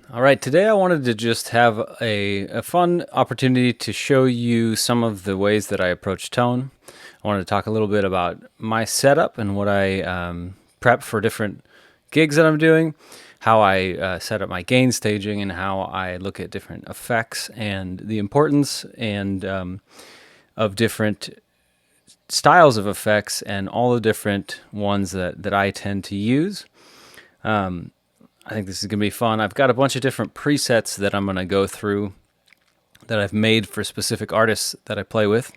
All right, today I wanted to just have a fun opportunity to show you some of the ways that I approach tone. I wanted to talk a little bit about my setup and what I prep for different gigs that I'm doing, how I set up my gain staging, and how I look at different effects and the importance and of different styles of effects and all the different ones that I tend to use. I think this is going to be fun. I've got a bunch of different presets that I'm going to go through that I've made for specific artists that I play with.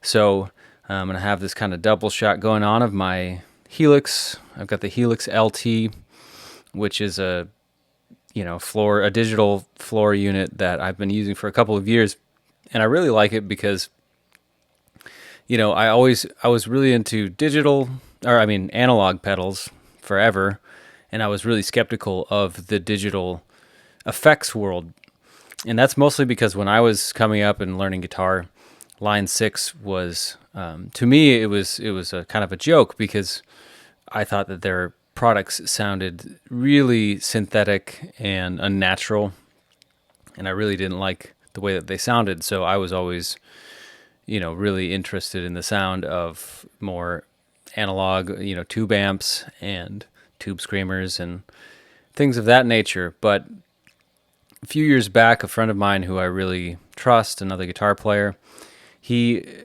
So I'm going to have this kind of double shot going on of my Helix. I've got the Helix LT, which is a digital floor unit that I've been using for a couple of years, and I really like it because I was really into analog pedals forever, and I was really skeptical of the digital effects world. And that's mostly because when I was coming up and learning guitar, Line 6 was, to me, it was a kind of a joke because I thought that their products sounded really synthetic and unnatural, and I really didn't like the way that they sounded. So I was always, really interested in the sound of more analog, tube amps and tube screamers and things of that nature. But a few years back, a friend of mine who I really trust, another guitar player, he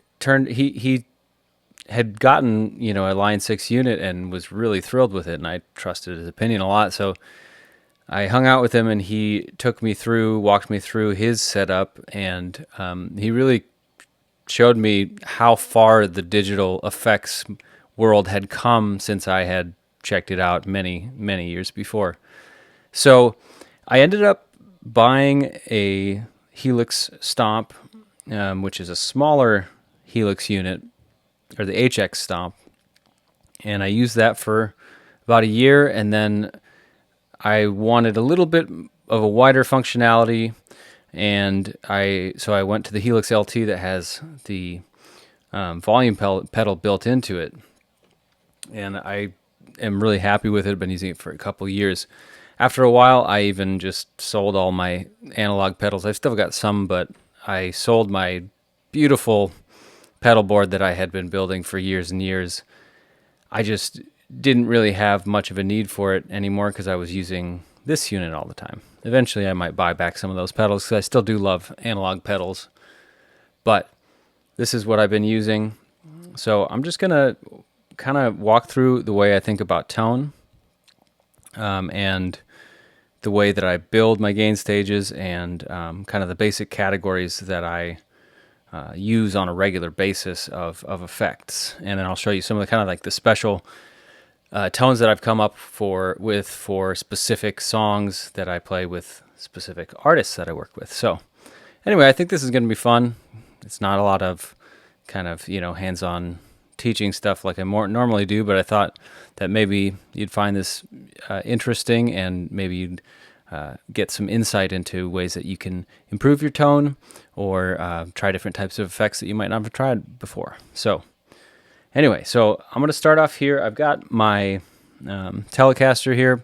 had gotten, a Line 6 unit and was really thrilled with it, and I trusted his opinion a lot. So I hung out with him, and he walked me through his setup, and he really showed me how far the digital effects world had come since I had checked it out many, many years before. So I ended up buying a Helix Stomp, which is a smaller Helix unit, or the HX Stomp, and I used that for about a year, and then I wanted a little bit of a wider functionality, and so I went to the Helix LT that has the volume pedal built into it, and I am really happy with it. I've been using it for a couple of years. After a while, I even just sold all my analog pedals. I've still got some, but I sold my beautiful pedal board that I had been building for years and years. I just didn't really have much of a need for it anymore because I was using this unit all the time. Eventually, I might buy back some of those pedals because I still do love analog pedals. But this is what I've been using. So I'm just going to kind of walk through the way I think about tone, and the way that I build my gain stages, and kind of the basic categories that I use on a regular basis of effects. And then I'll show you some of the kind of like the special tones that I've come up with for specific songs that I play with specific artists that I work with. So anyway, I think this is going to be fun. It's not a lot of kind of, hands-on teaching stuff like I normally do, but I thought that maybe you'd find this interesting, and maybe you'd get some insight into ways that you can improve your tone, or try different types of effects that you might not have tried before. So anyway, so I'm going to start off here. I've got my Telecaster here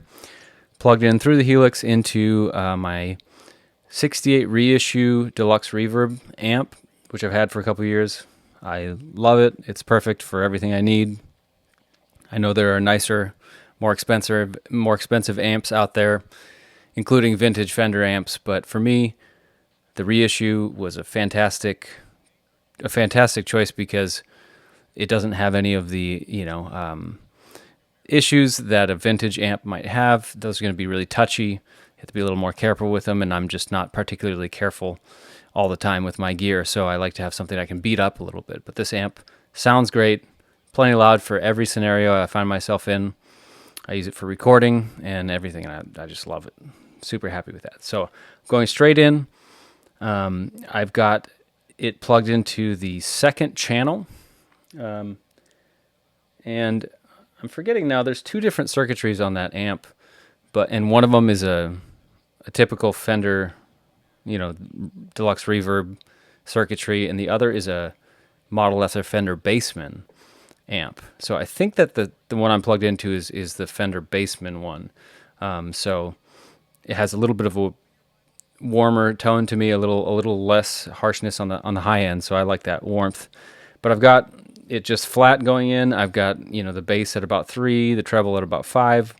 plugged in through the Helix into my 68 reissue deluxe reverb amp, which I've had for a couple of years. I love it. It's perfect for everything I need. I know there are nicer, more expensive amps out there, including vintage Fender amps, but for me, the reissue was a fantastic choice because it doesn't have any of the issues that a vintage amp might have. Those are going to be really touchy. You have to be a little more careful with them, and I'm just not particularly careful all the time with my gear, so I like to have something I can beat up a little bit. But this amp sounds great, plenty loud for every scenario I find myself in. I use it for recording and everything, and I just love it. Super happy with that. So going straight in, I've got it plugged into the second channel, and I'm forgetting now, there's two different circuitries on that amp, and one of them is a typical Fender, deluxe reverb circuitry, and the other is a Model S or Fender Bassman amp. So I think that the one I'm plugged into is the Fender Bassman one. it has a little bit of a warmer tone to me, a little less harshness on the high end. So I like that warmth. But I've got it just flat going in. I've got the bass at about 3, the treble at about 5,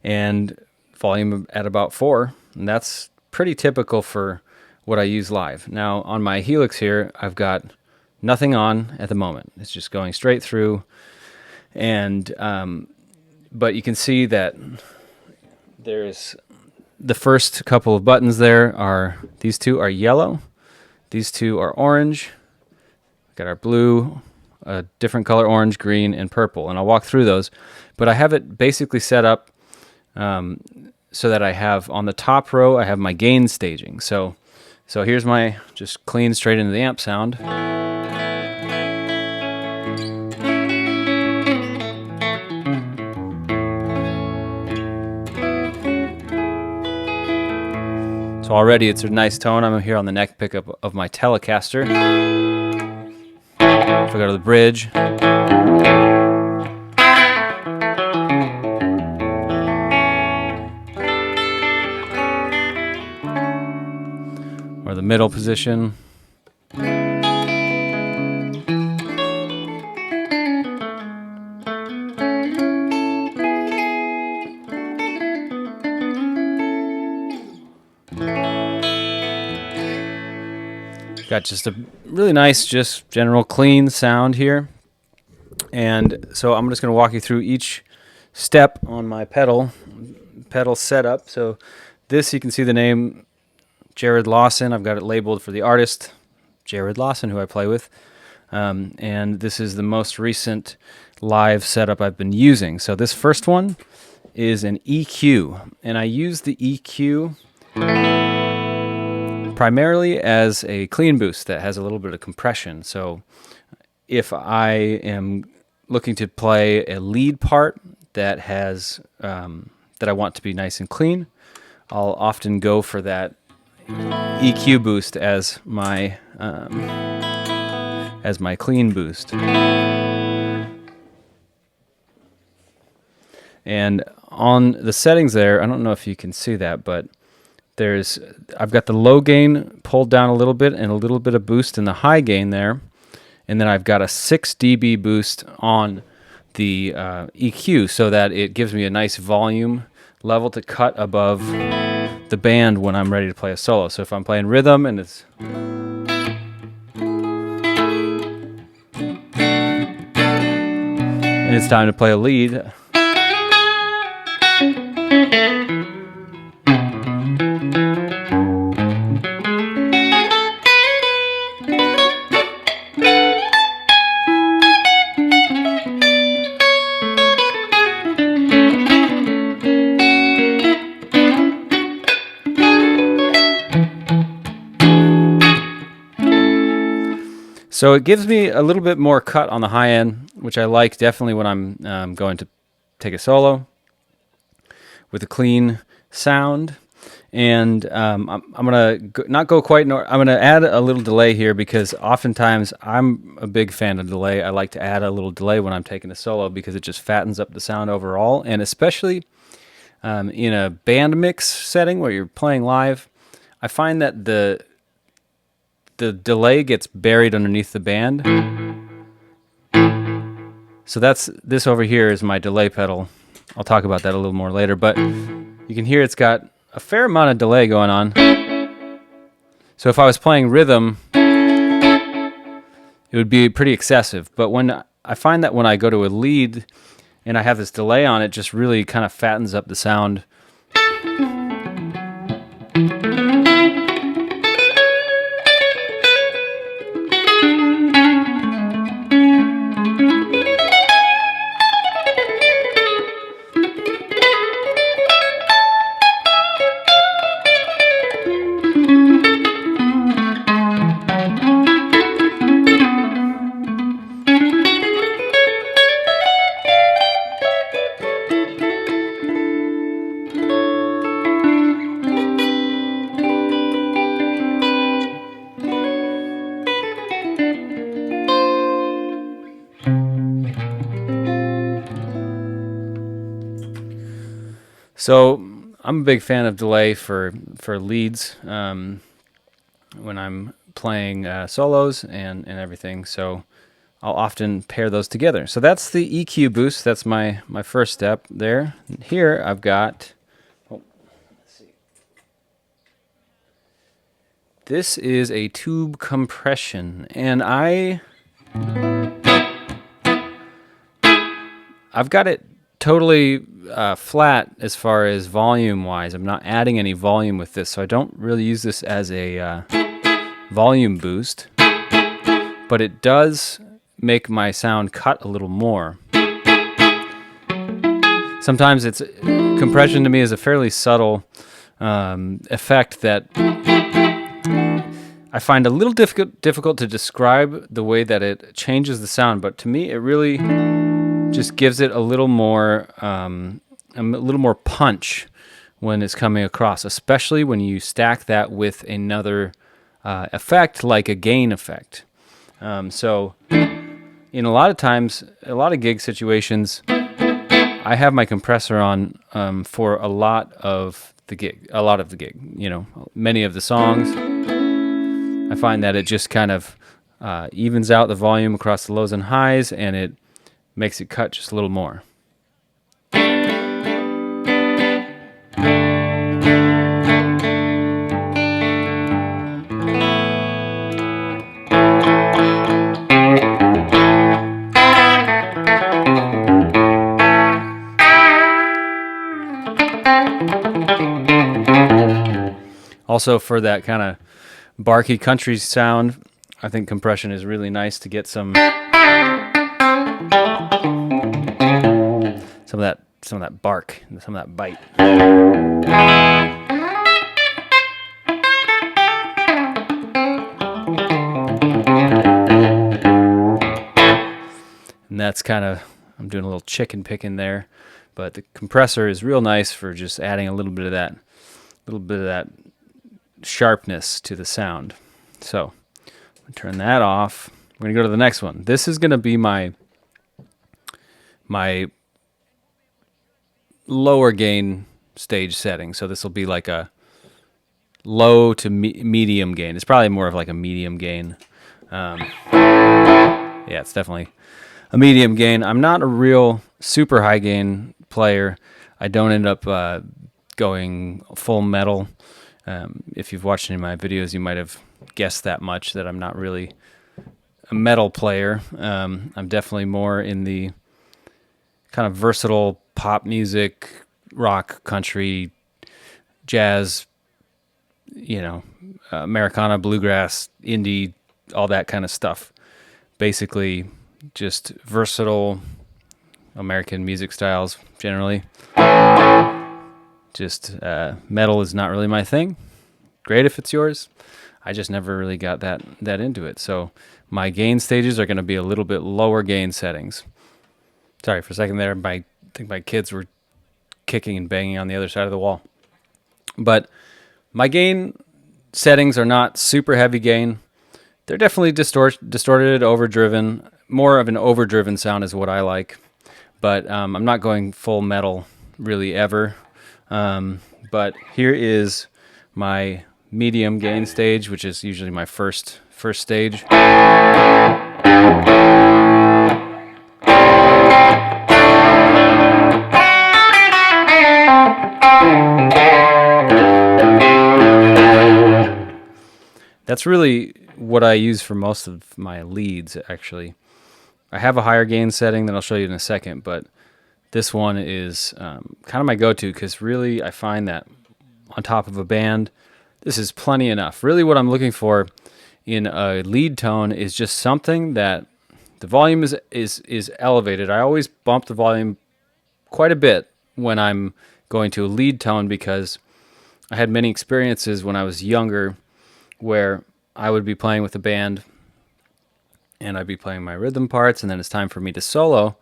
and volume at about 4, and that's pretty typical for what I use live. Now on my Helix here, I've got nothing on at the moment. It's just going straight through, and but you can see that there's the first couple of buttons there are, these two are yellow, these two are orange. We've got our blue, a different color, orange, green, and purple, and I'll walk through those. But I have it basically set up so that I have on the top row, I have my gain staging. So here's my just clean straight into the amp sound. So already it's a nice tone. I'm here on the neck pickup of my Telecaster. If I go to the bridge, or the middle position. Got just a really nice, just general clean sound here. And so I'm just going to walk you through each step on my pedal setup. So this, you can see the name Jared Lawson. I've got it labeled for the artist Jared Lawson, who I play with. And this is the most recent live setup I've been using. So this first one is an EQ, and I use the EQ primarily as a clean boost that has a little bit of compression. So if I am looking to play a lead part that has that I want to be nice and clean, I'll often go for that EQ boost as my clean boost. And on the settings there, I don't know if you can see that, but I've got the low gain pulled down a little bit and a little bit of boost in the high gain there. And then I've got a 6 dB boost on the EQ so that it gives me a nice volume level to cut above the band when I'm ready to play a solo. So if I'm playing rhythm and it's time to play a lead, so it gives me a little bit more cut on the high end, which I like definitely when I'm going to take a solo with a clean sound. And I'm going to not go quite, I'm going to add a little delay here because oftentimes I'm a big fan of delay. I like to add a little delay when I'm taking a solo because it just fattens up the sound overall. And especially in a band mix setting where you're playing live, I find that the delay gets buried underneath the band. So this over here is my delay pedal. I'll talk about that a little more later, but you can hear it's got a fair amount of delay going on. So if I was playing rhythm, it would be pretty excessive. But when I find that when I go to a lead and I have this delay on, it just really kind of fattens up the sound. So I'm a big fan of delay for leads when I'm playing solos and everything. So I'll often pair those together. So that's the EQ boost. That's my first step there. And here I've got. Oh, let's see. This is a tube compression, and I've got it totally flat as far as volume wise. I'm not adding any volume with this, so I don't really use this as a volume boost, but it does make my sound cut a little more. Sometimes compression to me is a fairly subtle effect that I find a little difficult to describe the way that it changes the sound, but to me it really just gives it a little more punch when it's coming across, especially when you stack that with another effect like a gain effect. So in a lot of gig situations, I have my compressor on for a lot of the gig. Many of the songs, I find that it just kind of evens out the volume across the lows and highs, and it makes it cut just a little more. Also, for that kind of barky country sound, I think compression is really nice to get some of that bark, some of that bite. And that's I'm doing a little chicken picking there, but the compressor is real nice for just adding a little bit of that sharpness to the sound. So I'm gonna turn that off. We're gonna go to the next one. This is gonna be my lower gain stage setting. So this will be like a low to medium gain. It's probably more of like a medium gain. Yeah, it's definitely a medium gain. I'm not a real super high gain player. I don't end up going full metal. If you've watched any of my videos, you might have guessed that much, that I'm not really a metal player. I'm definitely more in the kind of versatile pop music, rock, country, jazz, Americana, bluegrass, indie, all that kind of stuff. Basically, just versatile American music styles generally. Just metal is not really my thing. Great if it's yours. I just never really got that into it. So my gain stages are going to be a little bit lower gain settings. Sorry for a second there. I think my kids were kicking and banging on the other side of the wall. But my gain settings are not super heavy gain. They're definitely distorted, overdriven. More of an overdriven sound is what I like. But I'm not going full metal really ever. But here is my medium gain stage, which is usually my first stage. That's really what I use for most of my leads, actually. I have a higher gain setting that I'll show you in a second, but this one is kind of my go-to because really I find that on top of a band, this is plenty enough. Really what I'm looking for in a lead tone is just something that the volume is elevated. I always bump the volume quite a bit when I'm going to a lead tone because I had many experiences when I was younger where I would be playing with a band and I'd be playing my rhythm parts, and then it's time for me to solo,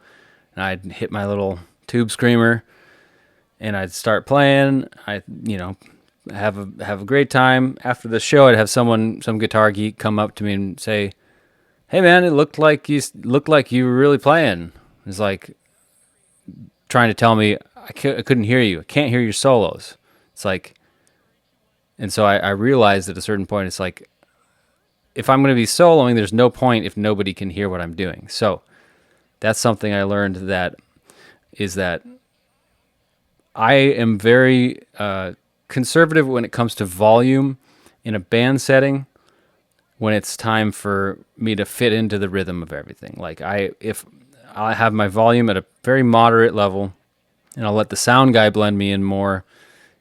and I'd hit my little tube screamer and I'd start playing. I have a great time. After the show, I'd have some guitar geek come up to me and say, "Hey man, it looked like you were really playing." It's like trying to tell me I couldn't hear you. I can't hear your solos. It's like, and so I realized at a certain point, it's like, if I'm going to be soloing, there's no point if nobody can hear what I'm doing. So that's something I learned, that I am very conservative when it comes to volume in a band setting when it's time for me to fit into the rhythm of everything. Like if I have my volume at a very moderate level, and I'll let the sound guy blend me in more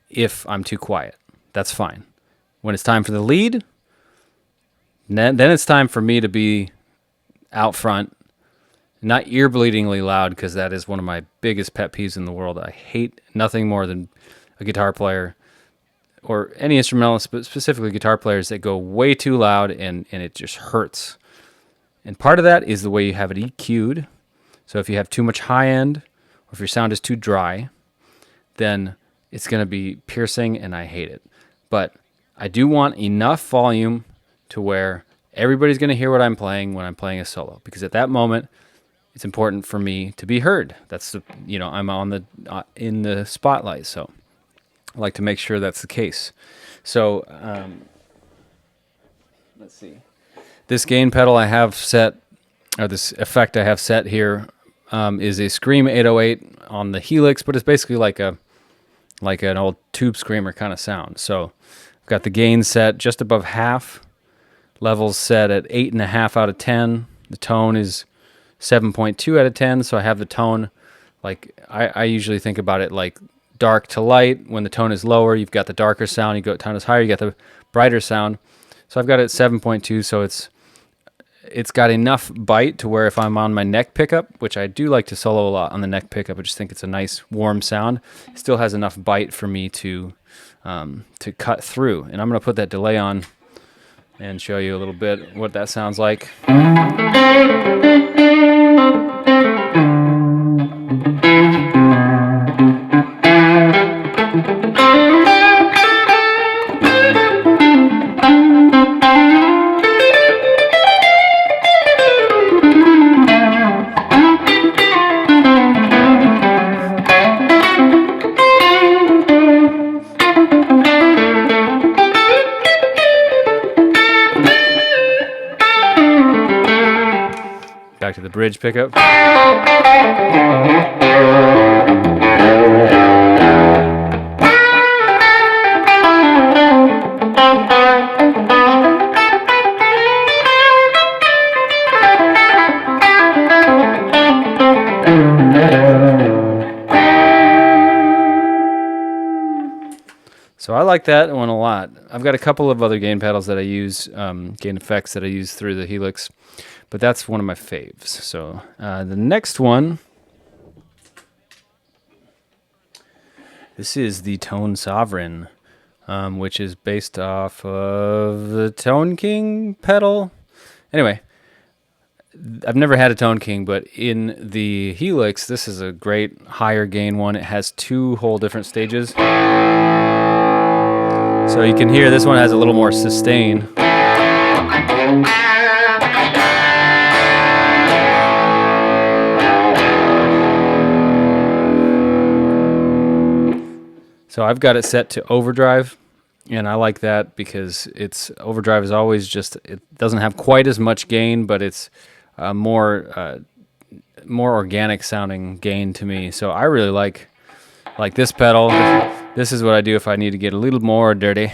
if I'm too quiet. That's fine. When it's time for the lead, then it's time for me to be out front, not ear-bleedingly loud, because that is one of my biggest pet peeves in the world. I hate nothing more than a guitar player or any instrumentalist, but specifically guitar players, that go way too loud and it just hurts. And part of that is the way you have it EQ'd. So if you have too much high end, or if your sound is too dry, then it's going to be piercing, and I hate it. But I do want enough volume to where everybody's going to hear what I'm playing when I'm playing a solo, because at that moment, it's important for me to be heard. That's I'm on the in the spotlight, so I like to make sure that's the case. So let's see. This gain pedal I have set, or this effect I have set here, is a Scream 808 on the Helix, but it's basically like an old tube screamer kind of sound. So I've got the gain set just above half, levels set at 8.5 out of 10. The tone is 7.2 out of 10. So I have the tone, like I usually think about it like dark to light. When the tone is lower, you've got the darker sound. You go tone is higher, you got the brighter sound. So I've got it at 7.2. So it's got enough bite to where if I'm on my neck pickup, which I do like to solo a lot on the neck pickup, I just think it's a nice warm sound. It still has enough bite for me to cut through. And I'm going to put that delay on and show you a little bit what that sounds like. Back to the bridge pickup. So I like that one a lot. I've got a couple of other gain pedals that I use, gain effects that I use through the Helix, but that's one of my faves. So the next one, this is the Tone Sovereign, which is based off of the Tone King pedal. Anyway, I've never had a Tone King, but in the Helix, this is a great higher gain one. It has two whole different stages. So you can hear this one has a little more sustain. So I've got it set to overdrive, and I like that because overdrive is always just, it doesn't have quite as much gain, but it's more organic sounding gain to me. So I really like this pedal. This is what I do if I need to get a little more dirty.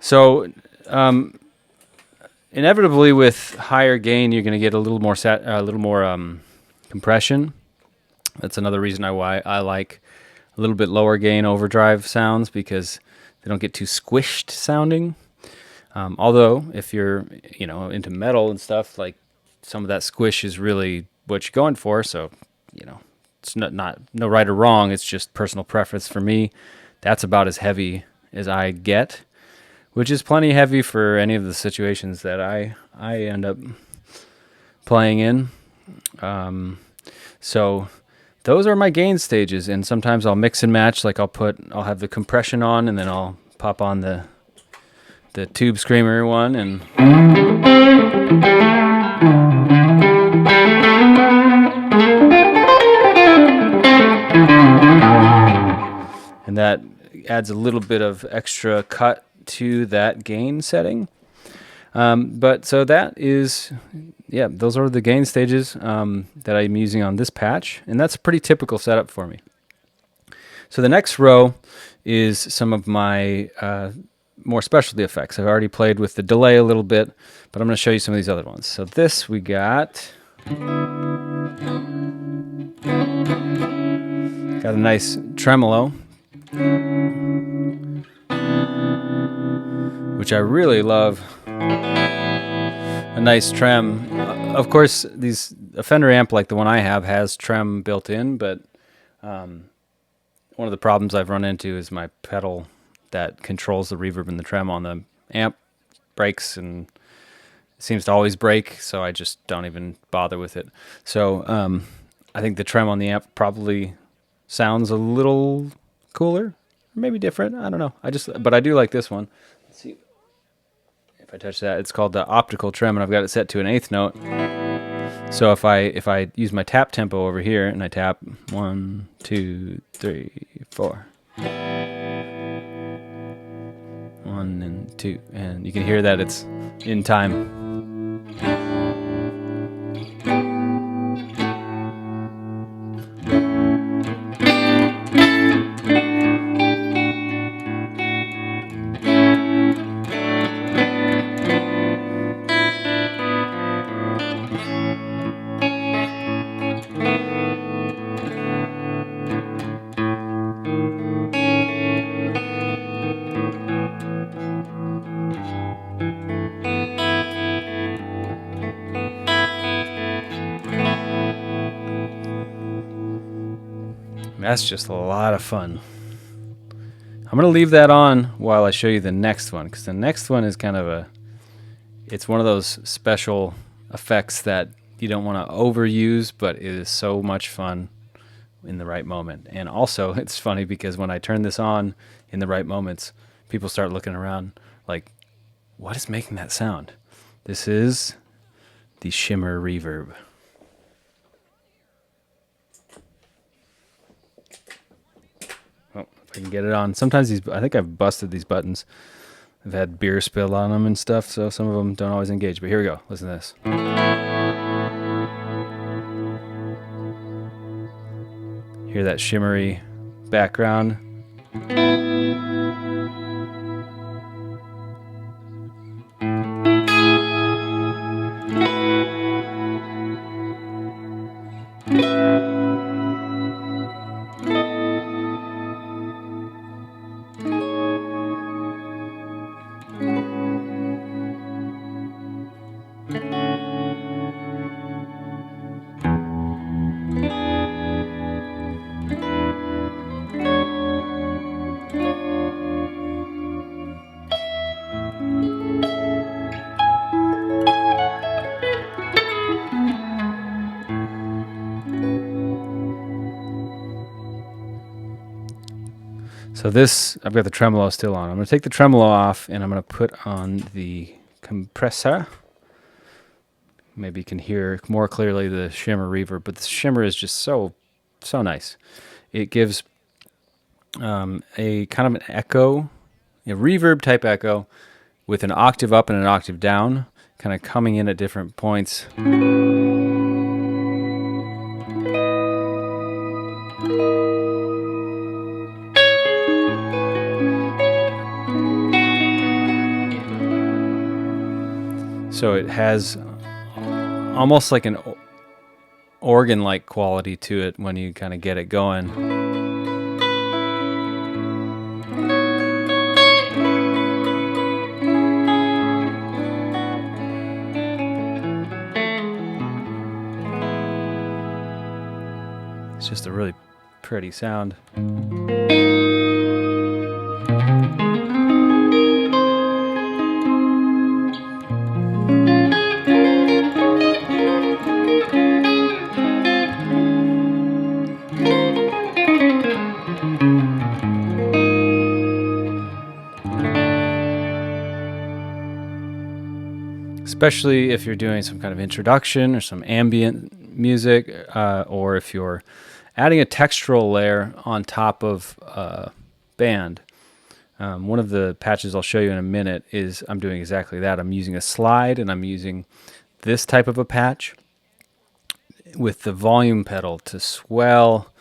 So, inevitably, with higher gain, you're going to get a little more compression. That's another reason why I like a little bit lower gain overdrive sounds, because they don't get too squished sounding. Although, if you're into metal and stuff, like some of that squish is really what you're going for. So, you know, it's not no right or wrong. It's just personal preference for me. That's about as heavy as I get, which is plenty heavy for any of the situations that I end up playing in. So those are my gain stages, and sometimes I'll mix and match. Like I'll have the compression on, and then I'll pop on the tube screamer one, and that adds a little bit of extra cut to that gain setting. But so that is, yeah, those are the gain stages that I'm using on this patch, and that's a pretty typical setup for me. So the next row is some of my more specialty effects. I've already played with the delay a little bit, but I'm going to show you some of these other ones. So this we got a nice tremolo, which I really love. A nice trem. Of course, a Fender amp like the one I have has trem built in, but one of the problems I've run into is my pedal that controls the reverb and the trem on the amp breaks, and it seems to always break, so I just don't even bother with it. So I think the trem on the amp probably sounds a little cooler, maybe different. I don't know. But I do like this one. Let's see if I touch that. It's called the optical trem, and I've got it set to an eighth note. So if I use my tap tempo over here and I tap 1, 2, 3, 4, 1 and 2, and you can hear that it's in time. That's just a lot of fun. I'm going to leave that on while I show you the next one, because the next one is it's one of those special effects that you don't want to overuse, but it is so much fun in the right moment. And also, it's funny because when I turn this on in the right moments, people start looking around like, what is making that sound? This is the shimmer reverb. I can get it on. Sometimes I think I've busted these buttons. I've had beer spill on them and stuff, so some of them don't always engage. But here we go. Listen to this. Hear that shimmery background? So this, I've got the tremolo still on. I'm going to take the tremolo off, and I'm going to put on the compressor. Maybe you can hear more clearly the shimmer reverb, but the shimmer is just so nice. It gives a kind of an echo, a reverb type echo, with an octave up and an octave down, kind of coming in at different points. So it has almost like an organ-like quality to it when you kind of get it going. It's just a really pretty sound. Especially if you're doing some kind of introduction or some ambient music, or if you're adding a textural layer on top of a band. One of the patches I'll show you in a minute is I'm doing exactly that. I'm using a slide, and I'm using this type of a patch with the volume pedal to swell.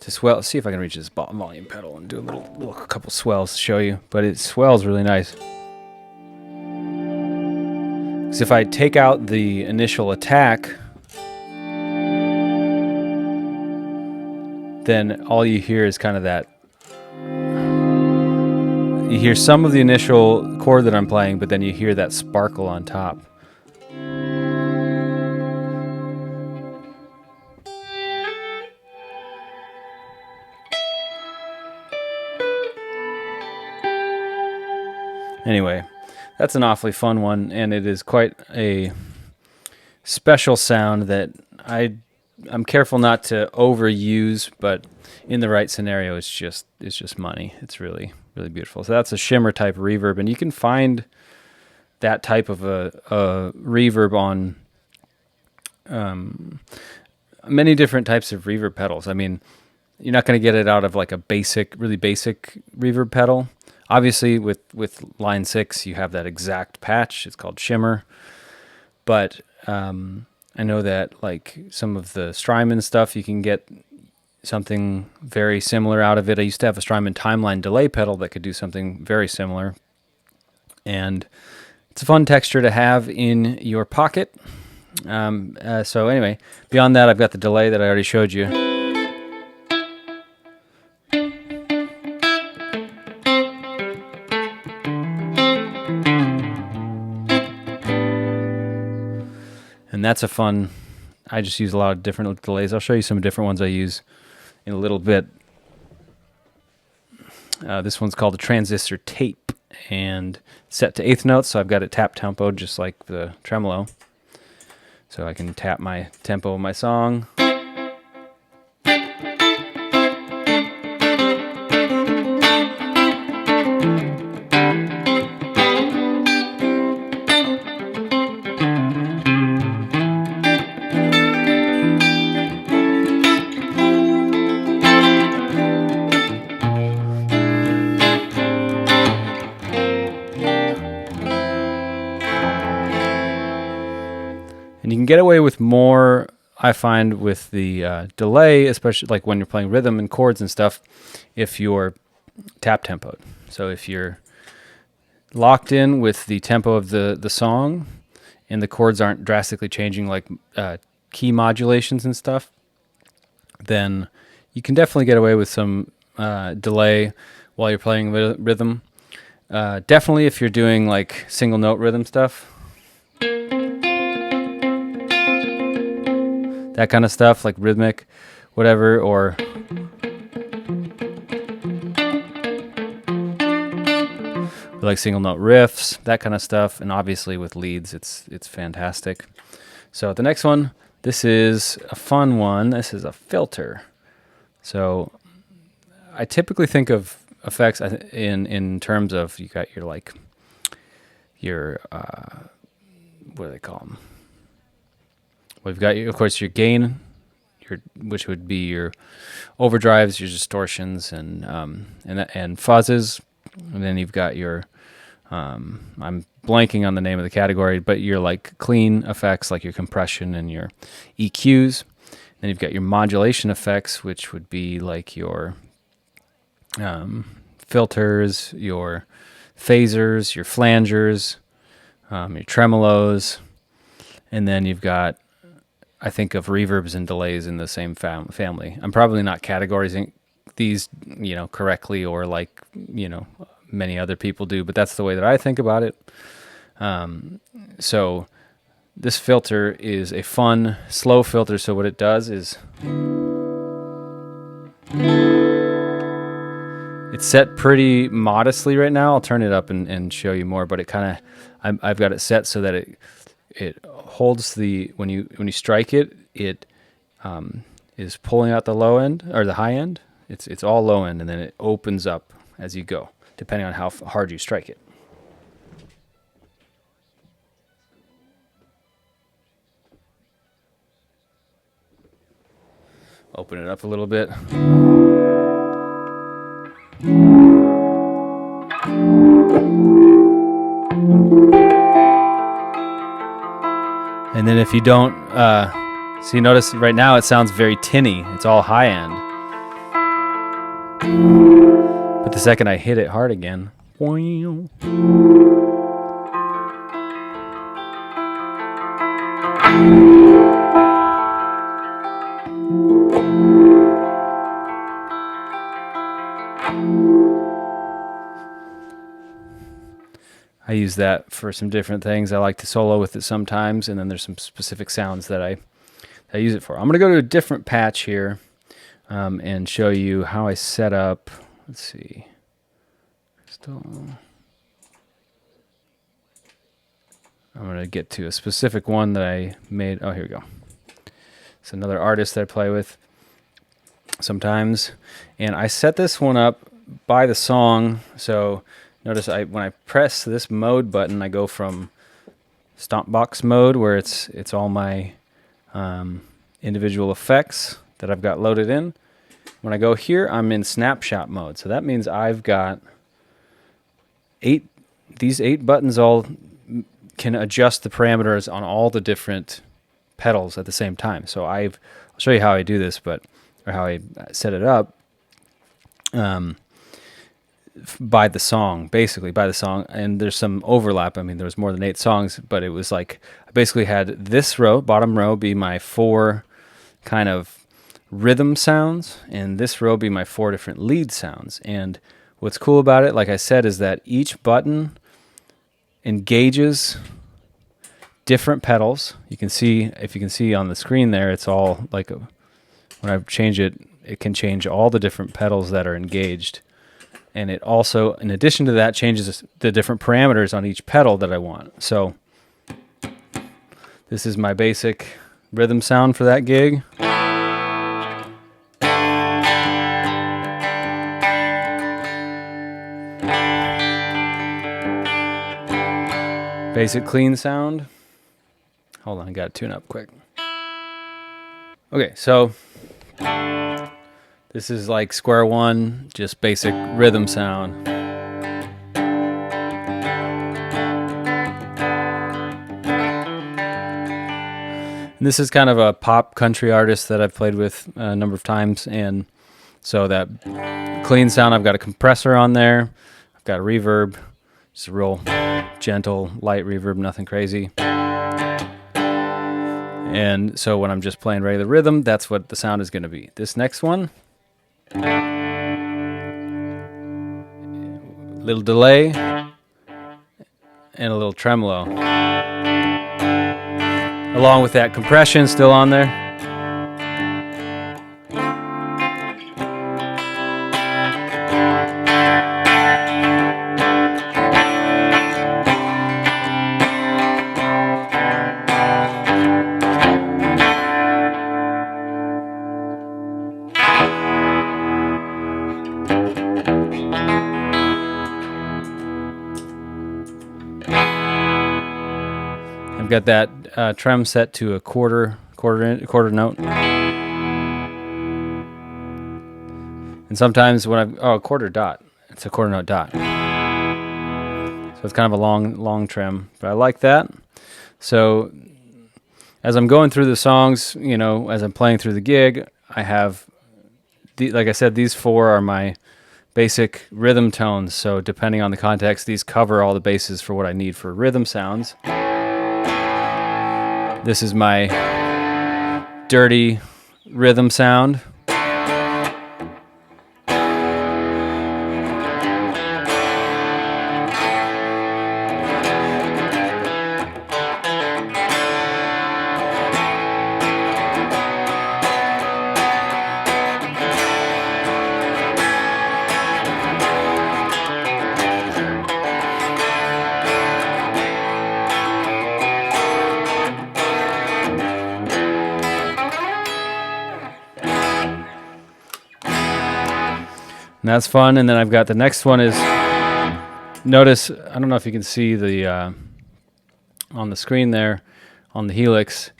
Let's see if I can reach this volume pedal and do a couple swells to show you. But it swells really nice. Because if I take out the initial attack, then all you hear is kind of that. You hear some of the initial chord that I'm playing, but then you hear that sparkle on top. Anyway, that's an awfully fun one, and it is quite a special sound that I'm careful not to overuse, but in the right scenario, it's just money. It's really, really beautiful. So that's a shimmer type reverb, and you can find that type of a reverb on many different types of reverb pedals. I mean, you're not going to get it out of like a really basic reverb pedal. Obviously, with Line 6, you have that exact patch. It's called shimmer. But I know that like some of the Strymon stuff, you can get something very similar out of it. I used to have a Strymon timeline delay pedal that could do something very similar. And it's a fun texture to have in your pocket. So anyway, beyond that, I've got the delay that I already showed you. And that's a fun, I just use a lot of different delays. I'll show you some different ones I use in a little bit. This one's called the transistor tape and set to eighth notes, so I've got it tap tempoed just like the tremolo. So I can tap my tempo of my song. And you can get away with more, I find, with the delay, especially like when you're playing rhythm and chords and stuff, if you're tap tempoed. So if you're locked in with the tempo of the song and the chords aren't drastically changing like key modulations and stuff, then you can definitely get away with some delay while you're playing rhythm. Definitely if you're doing like single note rhythm stuff. That kind of stuff, like rhythmic, whatever, or like single note riffs, that kind of stuff. And obviously with leads, it's fantastic. So the next one, this is a fun one. This is a filter. So I typically think of effects in terms of you got your like your what do they call them? We've got, of course, your gain, which would be your overdrives, your distortions, and fuzzes, and then you've got your I'm blanking on the name of the category, but your like clean effects, like your compression and your EQs. Then you've got your modulation effects, which would be like your filters, your phasers, your flangers, your tremolos, and then you've got, I think of reverbs and delays in the same family. I'm probably not categorizing these, correctly or like, many other people do, but that's the way that I think about it. So this filter is a fun, slow filter. So what it does is It's set pretty modestly right now. I'll turn it up and show you more, but it kind of, I've got it set so that it holds when you strike it, it is pulling out the low end or the high end. It's all low end, and then it opens up as you go, depending on how hard you strike it. Open it up a little bit. And then if you don't, so you notice right now it sounds very tinny. It's all high end. But the second I hit it hard again, I use that for some different things. I like to solo with it sometimes, and then there's some specific sounds that I use it for. I'm going to go to a different patch here and show you how I set up. Let's see. I'm going to get to a specific one that I made. Oh, here we go. It's another artist that I play with sometimes. And I set this one up by the song. So notice when I press this mode button, I go from stomp box mode, where it's all my individual effects that I've got loaded in. When I go here, I'm in snapshot mode. So that means I've got these 8 buttons all can adjust the parameters on all the different pedals at the same time. So I'll show you how I do this, or how I set it up. By the song, basically by the song, and there's some overlap. I mean, there was more than 8 songs, but it was like I basically had this row, bottom row, be my 4 kind of rhythm sounds, and this row be my 4 different lead sounds. And what's cool about it, like I said, is that each button engages different pedals. You can see, if you can see on the screen there, it's all like when I change it, it can change all the different pedals that are engaged. And it also, in addition to that, changes the different parameters on each pedal that I want. So this is my basic rhythm sound for that gig. Basic clean sound. Hold on, I gotta tune up quick. Okay, so this is like square one, just basic rhythm sound. And this is kind of a pop country artist that I've played with a number of times, and so that clean sound, I've got a compressor on there, I've got a reverb, just a real gentle, light reverb, nothing crazy. And so when I'm just playing regular rhythm, that's what the sound is going to be. This next one, little delay and a little tremolo, along with that compression still on there. I've got that trem set to a quarter note, and sometimes when a quarter dot, it's a quarter note dot, so it's kind of a long trem, but I like that. So as I'm going through the songs, you know, as I'm playing through the gig, I have, like I said, these 4 are my basic rhythm tones. So depending on the context, these cover all the bases for what I need for rhythm sounds. This is my dirty rhythm sound. And that's fun. And then I've got the next one is, notice, I don't know if you can see the on the screen there, on the Helix,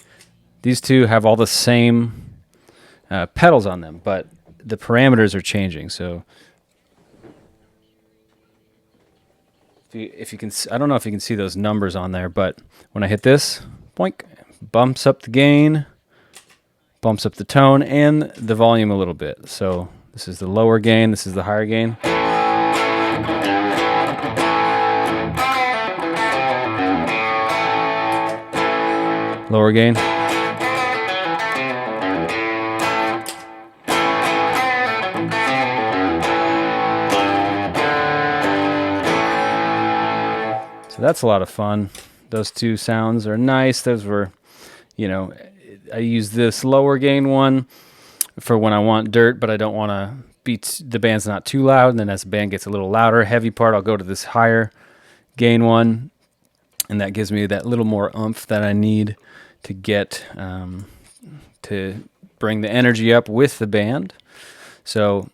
these two have all the same pedals on them, but the parameters are changing. So if you can, I don't know if you can see those numbers on there, but when I hit this, boink, bumps up the gain, bumps up the tone and the volume a little bit. So this is the lower gain, this is the higher gain. Lower gain. So that's a lot of fun. Those two sounds are nice. Those were, you know, I use this lower gain one for when I want dirt, but I don't want to beat the band's not too loud. And then as the band gets a little louder, heavy part, I'll go to this higher gain one, and that gives me that little more oomph that I need to get to bring the energy up with the band. So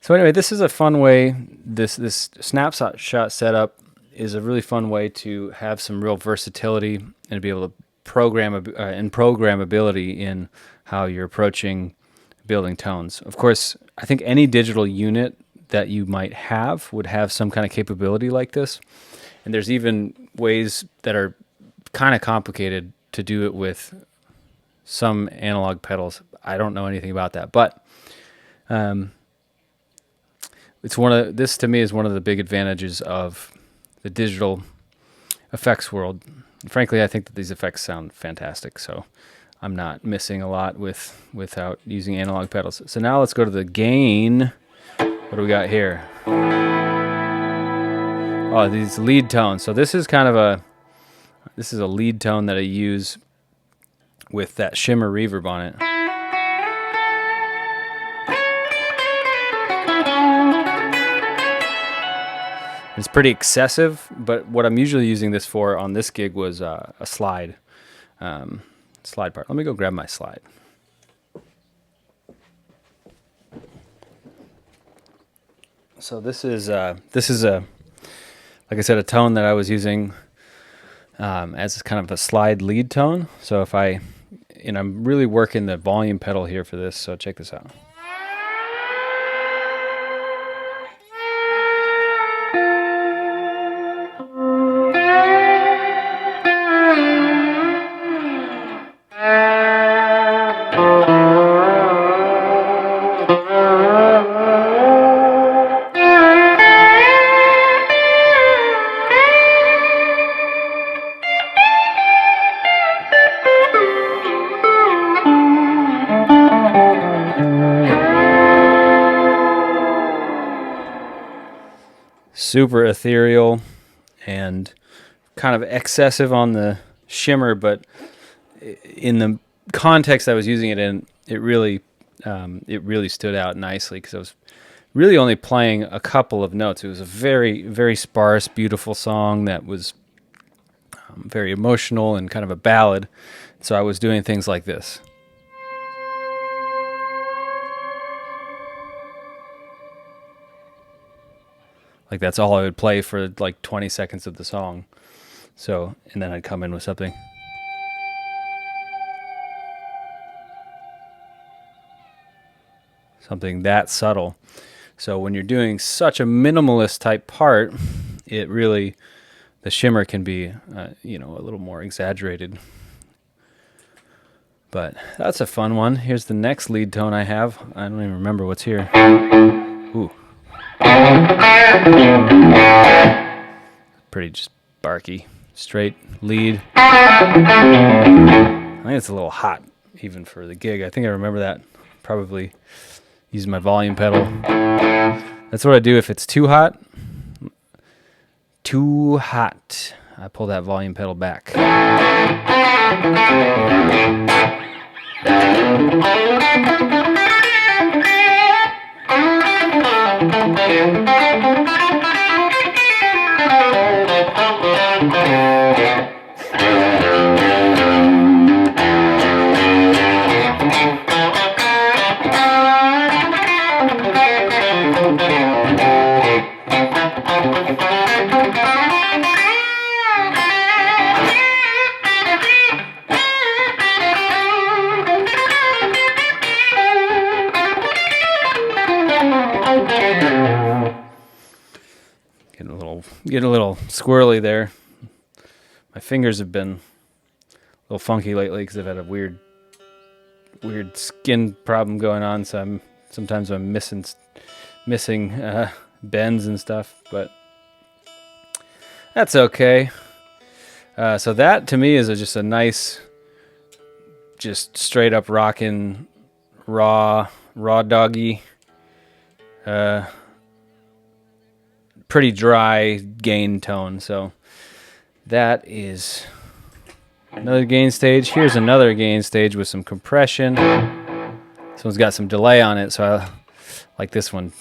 anyway, this is a fun way. This snapshot setup is a really fun way to have some real versatility and be able to program programmability in how you're approaching building tones. Of course, I think any digital unit that you might have would have some kind of capability like this. And there's even ways that are kind of complicated to do it with some analog pedals. I don't know anything about that, but this to me is one of the big advantages of the digital effects world. And frankly, I think that these effects sound fantastic, so I'm not missing a lot without using analog pedals. So now let's go to the gain. What do we got here? Oh, these lead tones. So this is kind of a lead tone that I use with that shimmer reverb on it. It's pretty excessive, but what I'm usually using this for on this gig was a slide part. Let me go grab my slide. So this is a, like I said, a tone that I was using as kind of a slide lead tone. So I'm really working the volume pedal here for this. So check this out. Super ethereal and kind of excessive on the shimmer, but in the context I was using it in, it really stood out nicely because I was really only playing a couple of notes. It was a very, very sparse, beautiful song that was very emotional and kind of a ballad. So I was doing things like this. Like that's all I would play for like 20 seconds of the song. So, and then I'd come in with something. Something that subtle. So when you're doing such a minimalist type part, it really, the shimmer can be, a little more exaggerated. But that's a fun one. Here's the next lead tone I have. I don't even remember what's here. Ooh. Pretty just barky, straight lead. I think it's a little hot even for the gig. I think I remember that. Probably using my volume pedal. That's what I do if it's too hot. Too hot. I pull that volume pedal back. Get a little squirrely there. My fingers have been a little funky lately because I've had a weird skin problem going on. So sometimes I'm missing bends and stuff, but that's okay. So that to me is just a nice, just straight up rockin' raw doggy, pretty dry gain tone. So that is another gain stage. Here's another gain stage with some compression. This one's got some delay on it, so I like this one.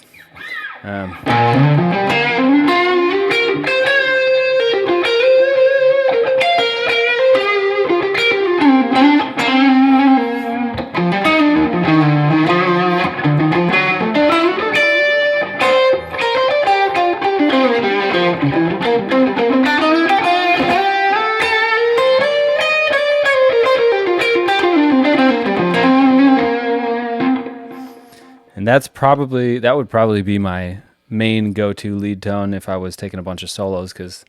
And that would probably be my main go-to lead tone if I was taking a bunch of solos, because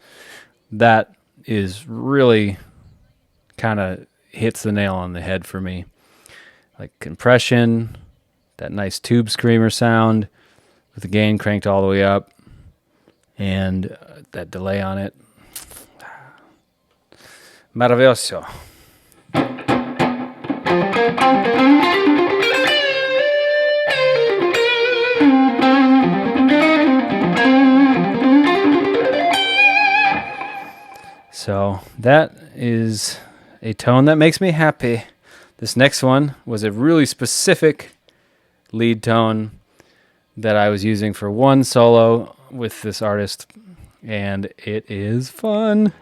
that is really kind of hits the nail on the head for me. Like compression, that nice tube screamer sound with the gain cranked all the way up, and that delay on it. Maravilloso. So that is a tone that makes me happy. This next one was a really specific lead tone that I was using for one solo with this artist, and it is fun.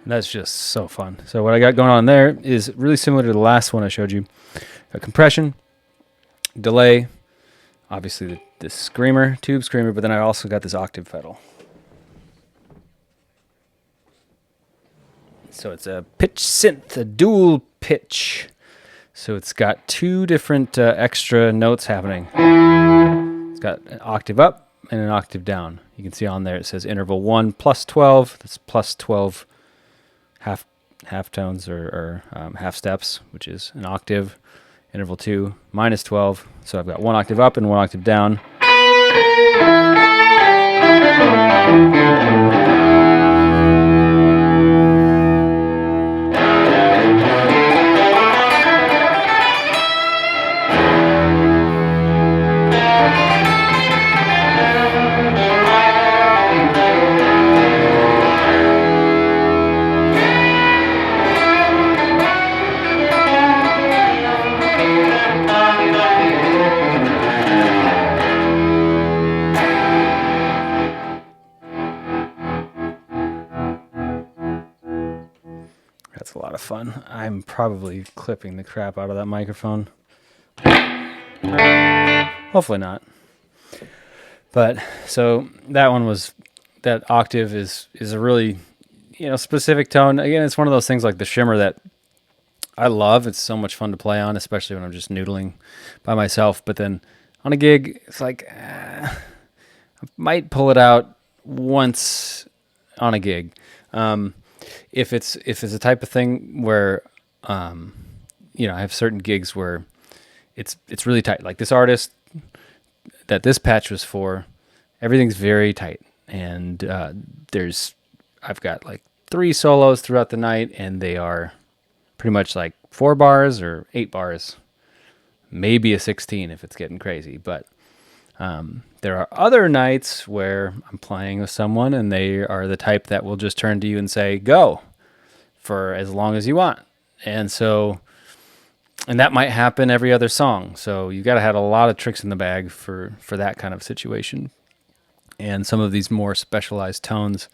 That's just so fun. So what I got going on there is really similar to the last one I showed you. A compression, delay, obviously the screamer, tube screamer, but then I also got this octave pedal. So it's a pitch synth, a dual pitch. So it's got two different extra notes happening. It's got an octave up and an octave down. You can see on there it says interval 1 plus 12. That's plus 12 half tones or half steps, which is an octave. Interval 2 minus 12. So I've got one octave up and one octave down. That's a lot of fun. I'm probably clipping the crap out of that microphone. Hopefully not. But so that one was, that octave is a really, specific tone. Again, it's one of those things like the shimmer that I love. It's so much fun to play on, especially when I'm just noodling by myself. But then on a gig, it's like, I might pull it out once on a gig. If it's a type of thing where, I have certain gigs where it's really tight. Like this artist that this patch was for, everything's very tight. And I've got like 3 solos throughout the night, and they are pretty much like 4 bars or 8 bars, maybe a 16 if it's getting crazy. But there are other nights where I'm playing with someone and they are the type that will just turn to you and say, go for as long as you want. And so And that might happen every other song. So you got to have a lot of tricks in the bag for that kind of situation. And some of these more specialized tones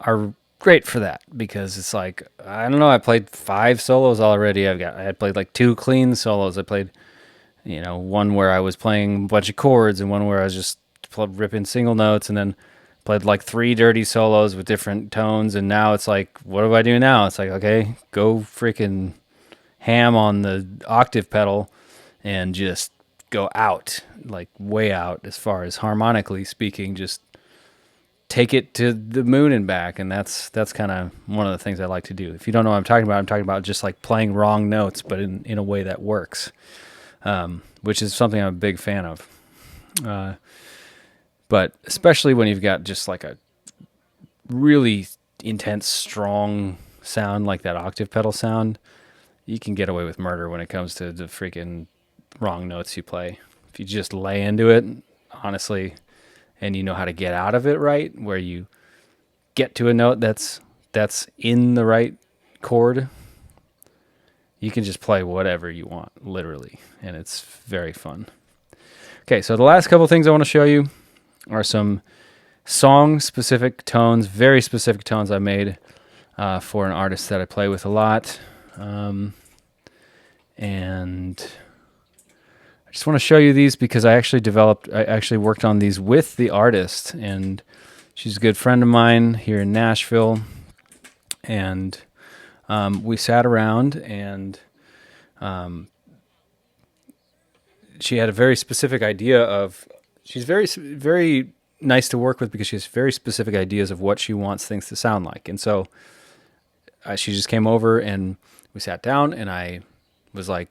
are great for that because it's like, I don't know, I played 5 solos already. I had played like 2 clean solos. I played, one where I was playing a bunch of chords and one where I was just ripping single notes, and then played like 3 dirty solos with different tones. And now it's like, what do I do now? It's like, okay, go freaking ham on the octave pedal and just go out, like way out as far as harmonically speaking, just take it to the moon and back. And that's kind of one of the things I like to do. If you don't know what I'm talking about just like playing wrong notes, but in a way that works, which is something I'm a big fan of. But especially when you've got just like a really intense, strong sound like that octave pedal sound, you can get away with murder when it comes to the freaking wrong notes you play. If you just lay into it, honestly, and you know how to get out of it right, where you get to a note that's in the right chord, you can just play whatever you want, literally, and it's very fun. Okay, so the last couple things I want to show you are some song-specific tones, very specific tones I made for an artist that I play with a lot. And I just want to show you these because I actually worked on these with the artist, and she's a good friend of mine here in Nashville. And we sat around, and she had a very specific idea of, she's very, very nice to work with because she has very specific ideas of what she wants things to sound like. And so she just came over and we sat down, and I was like,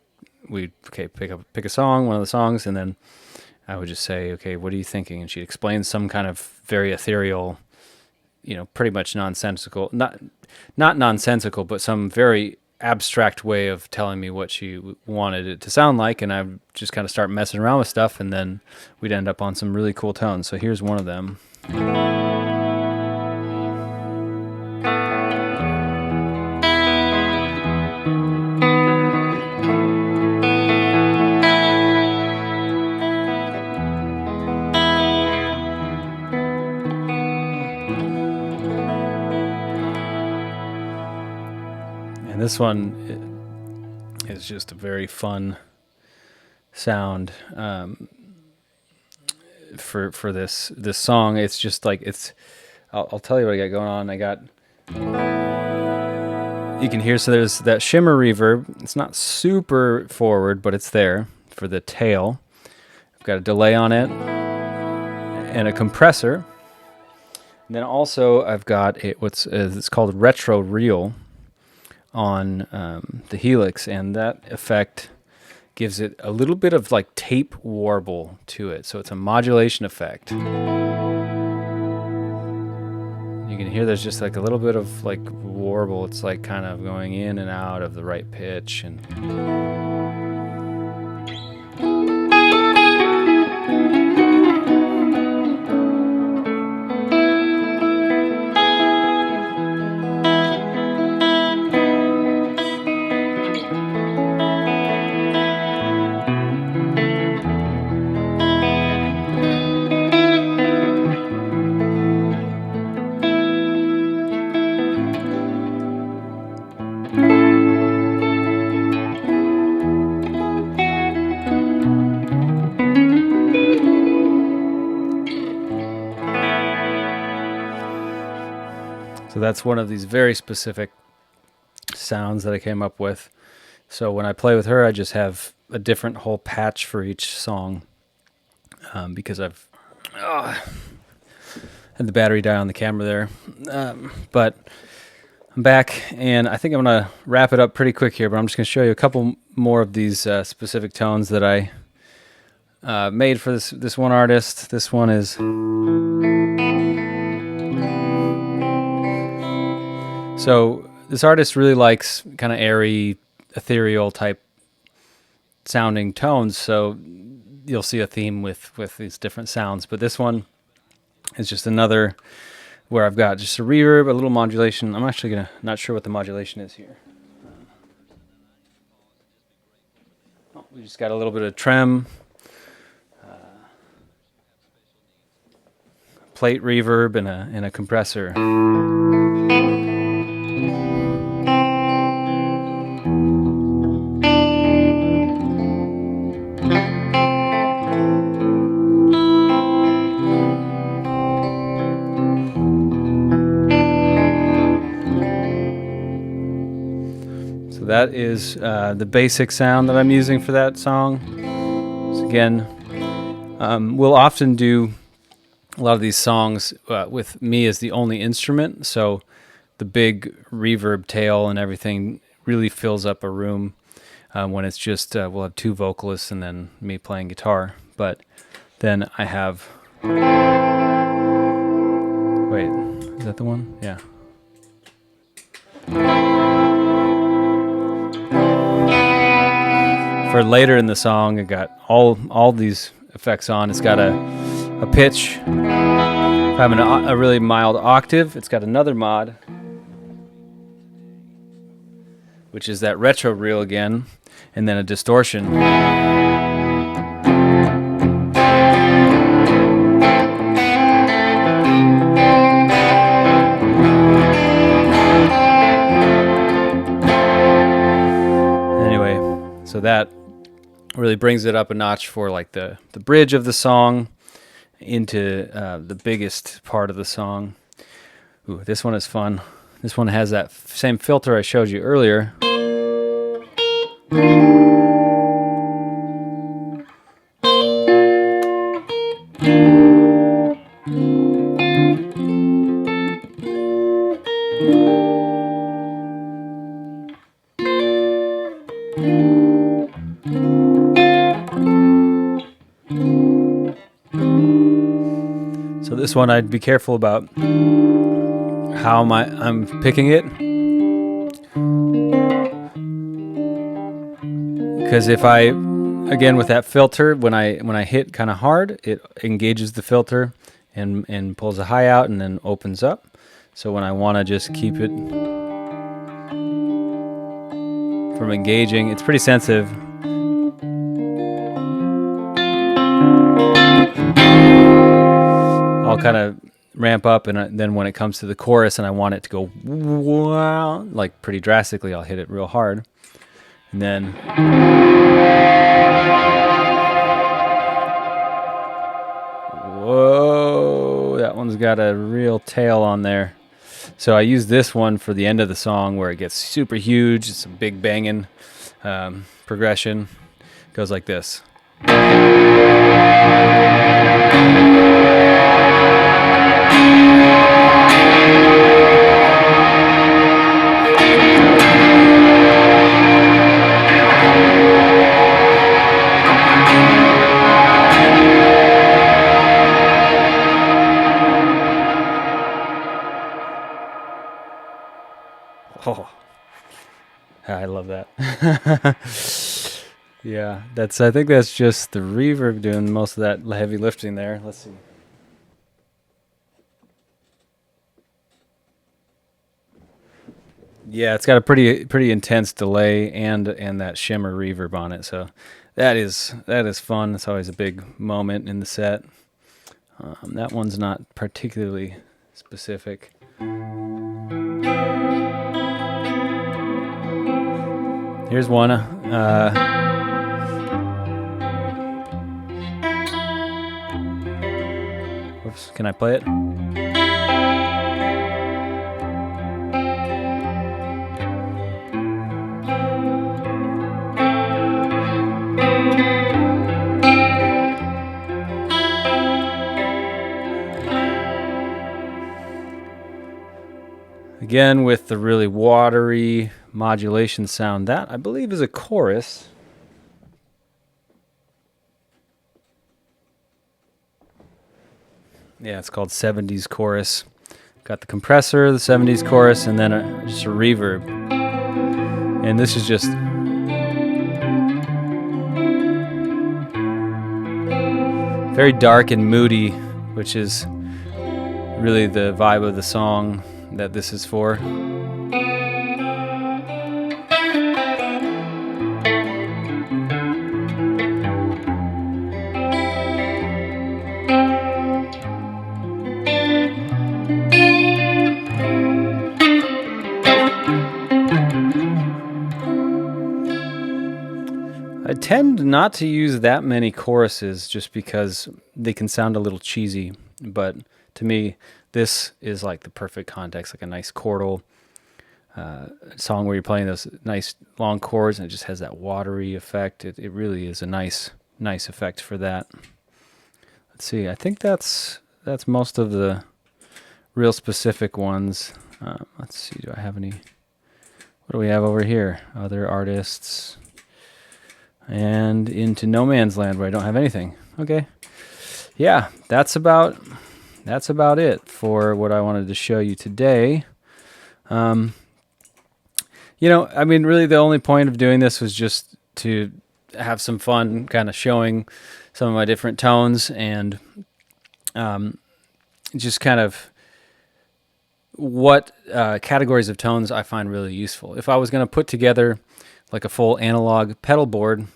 pick a song, one of the songs, and then I would just say, okay, what are you thinking? And she'd explain some kind of very ethereal, pretty much nonsensical, not nonsensical, but some very abstract way of telling me what she wanted it to sound like. And I would just kind of start messing around with stuff, and then we'd end up on some really cool tones. So here's one of them. And this one is just a very fun sound for this song. It's just like, I'll tell you what I got going on. You can hear, so there's that shimmer reverb. It's not super forward, but it's there for the tail. I've got a delay on it and a compressor. And then also I've got it's called retro reel on the Helix, and that effect gives it a little bit of like tape warble to it. So it's a modulation effect. You can hear there's just like a little bit of like warble. It's like kind of going in and out of the right pitch. And so that's one of these very specific sounds that I came up with. So when I play with her, I just have a different whole patch for each song because I've had the battery die on the camera there. But I'm back, and I think I'm going to wrap it up pretty quick here, but I'm just going to show you a couple more of these specific tones that I made for this one artist. This one is... So this artist really likes kind of airy, ethereal type sounding tones. So you'll see a theme with these different sounds. But this one is just another where I've got just a reverb, a little modulation. I'm actually not sure what the modulation is here. We just got a little bit of trem, plate reverb, and a compressor. So that is the basic sound that I'm using for that song. So again, we'll often do a lot of these songs with me as the only instrument, so the big reverb tail and everything really fills up a room. When it's just, we'll have two vocalists and then me playing guitar. But then I have... Wait, is that the one? Yeah. For later in the song, I got all these effects on. It's got a pitch. If I'm in a really mild octave, it's got another mod, which is that retro reel again, and then a distortion. Anyway, so that really brings it up a notch for like the bridge of the song into the biggest part of the song. Ooh, this one is fun. This one has that same filter I showed you earlier. So this one I'd be careful about how I'm picking it, because if I, again with that filter, when I hit kind of hard, it engages the filter and pulls a high out and then opens up. So when I want to just keep it from engaging, it's pretty sensitive. I'll kind of ramp up, and then when it comes to the chorus and I want it to go wow, like pretty drastically, I'll hit it real hard. And then whoa, that one's got a real tail on there. So I use this one for the end of the song where it gets super huge. It's a big banging progression. It goes like this. Oh, I love that. Yeah, I think that's just the reverb doing most of that heavy lifting there. Let's see. Yeah, it's got a pretty intense delay and that shimmer reverb on it. So that is fun. It's always a big moment in the set. That one's not particularly specific. Here's one. Oops, can I play it? Again, with the really watery modulation sound, that I believe is a chorus. Yeah, it's called 70s chorus. Got the compressor, the 70s chorus, and then just a reverb. And this is just very dark and moody, which is really the vibe of the song that this is for. I tend not to use that many choruses just because they can sound a little cheesy, but to me, this is like the perfect context, like a nice chordal song where you're playing those nice long chords and it just has that watery effect. It really is a nice effect for that. Let's see. I think that's most of the real specific ones. Let's see. Do I have any? What do we have over here? Other artists. And into no man's land where I don't have anything. Okay. Yeah, that's about it for what I wanted to show you today. I mean, really the only point of doing this was just to have some fun kind of showing some of my different tones and just kind of what categories of tones I find really useful. If I was going to put together like a full analog pedal board,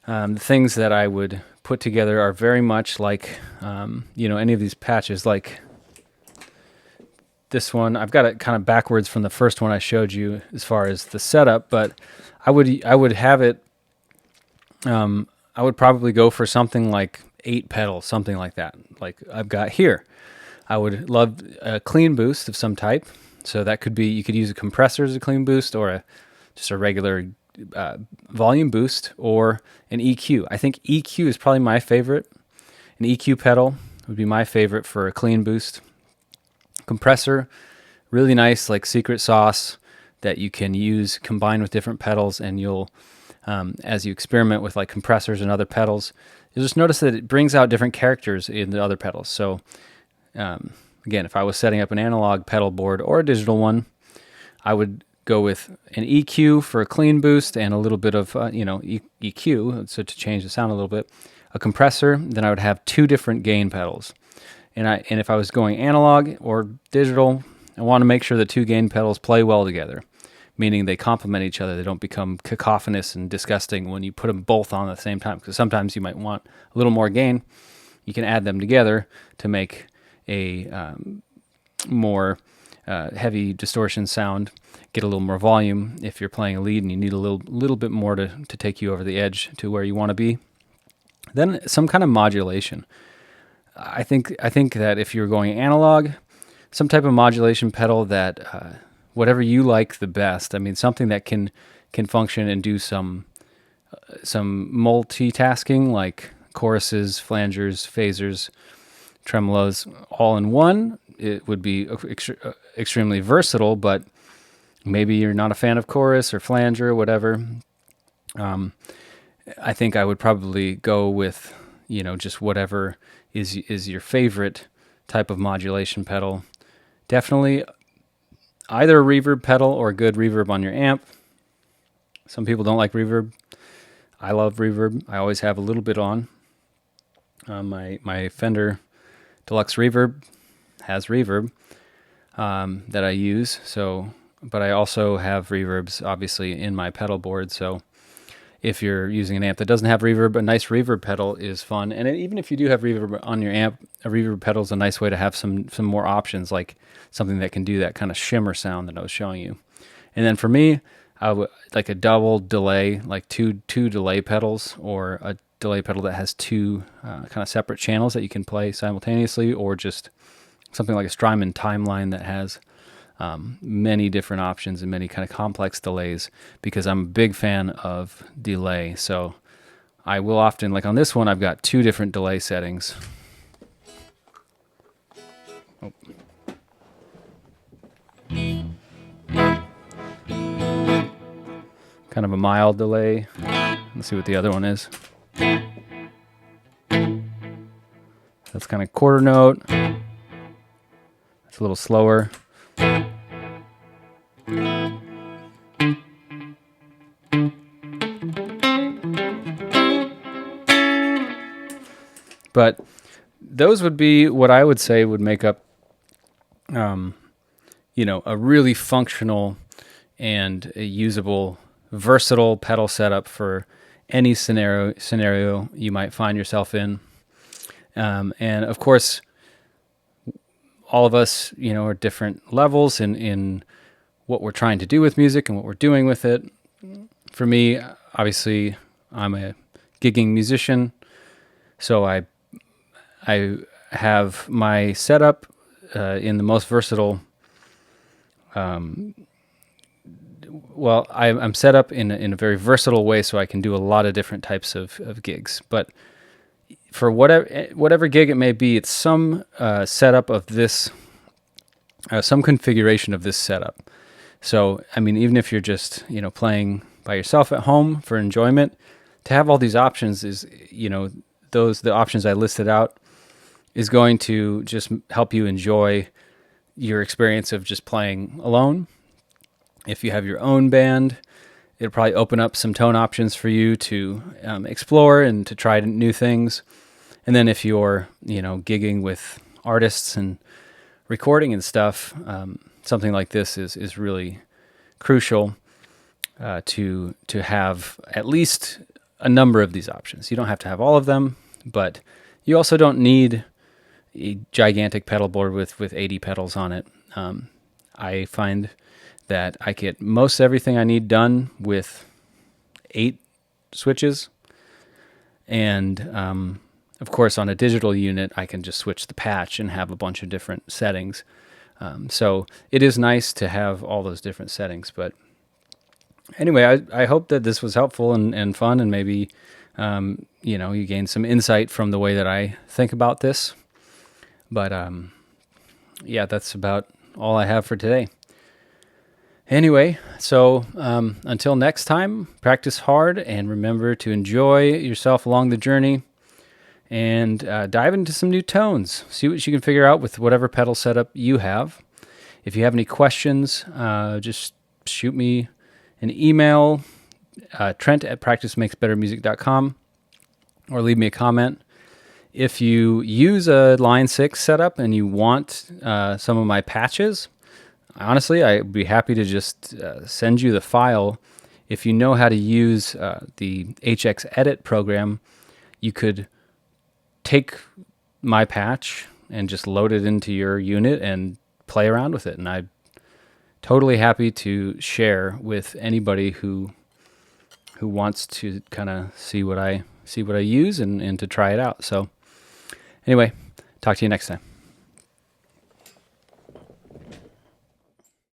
the things that I would put together are very much like, any of these patches, like this one. I've got it kind of backwards from the first one I showed you as far as the setup, but I would have it, I would probably go for something like 8 pedals, something like that, like I've got here. I would love a clean boost of some type. So that could be, you could use a compressor as a clean boost or just a regular volume boost or an EQ. I think EQ is probably my favorite. An EQ pedal would be my favorite for a clean boost. Compressor, really nice, like secret sauce that you can use combined with different pedals, and you'll, as you experiment with like compressors and other pedals, you'll just notice that it brings out different characters in the other pedals. So again, if I was setting up an analog pedal board or a digital one, I would go with an EQ for a clean boost and a little bit of EQ, so to change the sound a little bit. A compressor, then I would have 2 different gain pedals. And if I was going analog or digital, I want to make sure the 2 gain pedals play well together, meaning they complement each other. They don't become cacophonous and disgusting when you put them both on at the same time, because sometimes you might want a little more gain. You can add them together to make a more heavy distortion sound, get a little more volume if you're playing a lead and you need a little bit more to take you over the edge to where you want to be. Then some kind of modulation. I think that if you're going analog, some type of modulation pedal that whatever you like the best. I mean, something that can function and do some multitasking, like choruses, flangers, phasers, tremolos, all in one. It would be extremely versatile, but maybe you're not a fan of chorus or flanger or whatever. I think I would probably go with, just whatever is your favorite type of modulation pedal. Definitely either a reverb pedal or a good reverb on your amp. Some people don't like reverb. I love reverb. I always have a little bit on. My Fender Deluxe Reverb has reverb that I use. But I also have reverbs obviously in my pedal board. So if you're using an amp that doesn't have reverb, a nice reverb pedal is fun. And even if you do have reverb on your amp, a reverb pedal is a nice way to have some more options, like something that can do that kind of shimmer sound that I was showing you. And then for me, I would like a double delay, like two delay pedals, or a delay pedal that has 2 kind of separate channels that you can play simultaneously, or just something like a Strymon timeline that has many different options and many kind of complex delays, because I'm a big fan of delay. So I will often, like on this one, I've got 2 different delay settings. Oh. Kind of a mild delay. Let's see what the other one is. That's kind of quarter note. It's a little slower. But those would be what I would say would make up, a really functional and a usable, versatile pedal setup for any scenario you might find yourself in. And of course, all of us, are different levels in what we're trying to do with music and what we're doing with it. For me, obviously, I'm a gigging musician, so I have my setup in the most versatile. Well, I'm set up in a very versatile way, so I can do a lot of different types of gigs. But for whatever gig it may be, it's some setup of this, some configuration of this setup. So, I mean, even if you're just playing by yourself at home for enjoyment, to have all these options is the options I listed out is going to just help you enjoy your experience of just playing alone. If you have your own band, it'll probably open up some tone options for you to explore and to try new things. And then if you're, gigging with artists and recording and stuff, something like this is really crucial to have at least a number of these options. You don't have to have all of them, but you also don't need a gigantic pedal board with 80 pedals on it. I find that I get most everything I need done with 8 switches. And of course, on a digital unit, I can just switch the patch and have a bunch of different settings. So it is nice to have all those different settings. But anyway, I hope that this was helpful and fun, and maybe you gain some insight from the way that I think about this. But yeah, that's about all I have for today. Anyway, so until next time, practice hard and remember to enjoy yourself along the journey, and dive into some new tones. See what you can figure out with whatever pedal setup you have. If you have any questions, just shoot me an email, Trent@practicemakesbettermusic.com, or leave me a comment. If you use a Line 6 setup and you want some of my patches, honestly, I'd be happy to just send you the file. If you know how to use the HX Edit program, you could take my patch and just load it into your unit and play around with it. And I'm totally happy to share with anybody who wants to kind of see what I use and to try it out. So anyway, talk to you next time.